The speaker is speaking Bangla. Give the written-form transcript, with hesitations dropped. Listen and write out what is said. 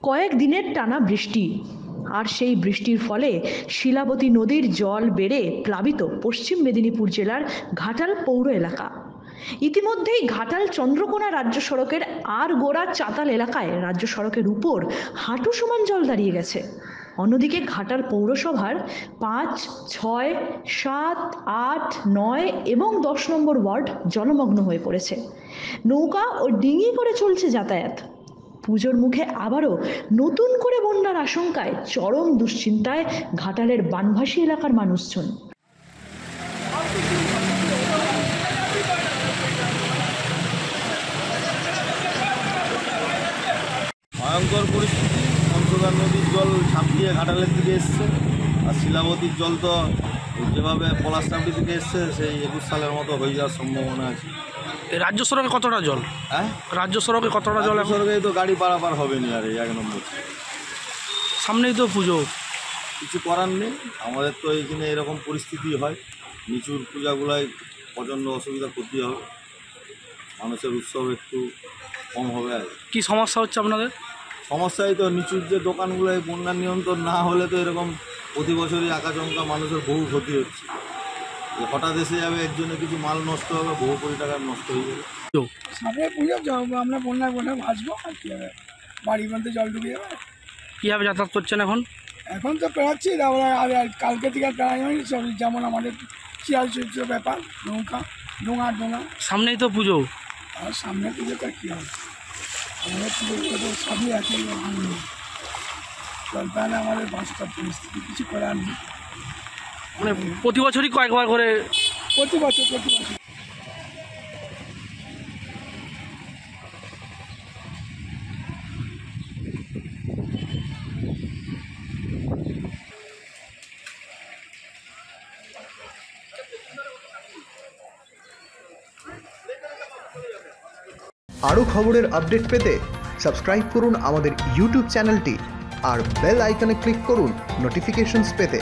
কয়েক দিনের টানা বৃষ্টি, আর সেই বৃষ্টির ফলে শিলাবতী নদীর জল বেড়ে প্লাবিত পশ্চিম মেদিনীপুর জেলার ঘাটাল পৌর এলাকা। ইতিমধ্যেই ঘাটাল চন্দ্রকোনা রাজ্য সড়কের আরগোড়া চাতাল এলাকায় রাজ্য সড়কের উপর হাঁটু সমান জল দাঁড়িয়ে গেছে। অন্যদিকে ঘাটাল পৌরসভার 5, 6, 7, 8, 9 এবং 10 নম্বর ওয়ার্ড জলমগ্ন হয়ে পড়েছে। নৌকা ও ডিঙি করে চলছে যাতায়াত। পুজোর মুখে আবারও নতুন করে বন্যার আশঙ্কায় চরম দুশ্চিন্তায় ঘাটালের বানভাসী এলাকার মানুষজন। ভয়ঙ্কর পরিস্থিতি। পঞ্চগড় নদীর জল ছাপিয়ে ঘাটালের দিকে এসছে, আর শিলাবতীর জল তো যেভাবে পলাশটাপটি থেকে এসছে সেই 21 সালের মতো হয়ে যাওয়ার সম্ভাবনা আছে। রাজ্য সড়কে কতটা জল? রাজ্য সড়কে কতটা জল? সড়কে তো গাড়ি পারাপার হবে না। আর এই 1 নম্বর সামনেই তো পুজো, কিছু করার নেই। আমাদের তো এইখানে এরকম পরিস্থিতি হয়, নিচুর পূজাগুলায় প্রচণ্ড অসুবিধা করতে হবে, মানুষের উৎসব একটু কম হবে। আর কি সমস্যা হচ্ছে আপনাদের? সমস্যাই তো নিচুর যে দোকানগুলোয় বন্যা নিয়ন্ত্রণ না হলে তো এরকম প্রতি বছরই আঁকাচমকা মানুষের বহু ক্ষতি হচ্ছে। হঠাৎ এসে যাবে, একজনের কিছু মাল নষ্ট হবে, বহু কোটি টাকার নষ্ট হয়ে যাবে। সামনে পুজো, আমরা বন্যায় ভাসবো আর কী হবে, বাড়ির মধ্যে জল ঢুকে যাবে। কীভাবে যাতায়াত করছেন এখন? এখন তো পেরাচ্ছি, তারপরে আর কালকে থেকে পেরাই হয়নি সব, যেমন আমাদের শিয়াল চরিত্র ব্যাপার, নৌকা ডোঙা। সামনেই তো পুজো, আর সামনে পুজোটা কী হবে, আমাদের পুজোগুলো তো সবই একই জল পেলে আমাদের বাস্তব পরিস্থিতি, কিছু করার নেই। মানে প্রতি বছরই কয়েকবার করে? প্রতি বছর। আরও খবরের আপডেট পেতে সাবস্ক্রাইব করুন আমাদের ইউটিউব চ্যানেলটি আর বেল আইকনে ক্লিক করুন নোটিফিকেশনস পেতে।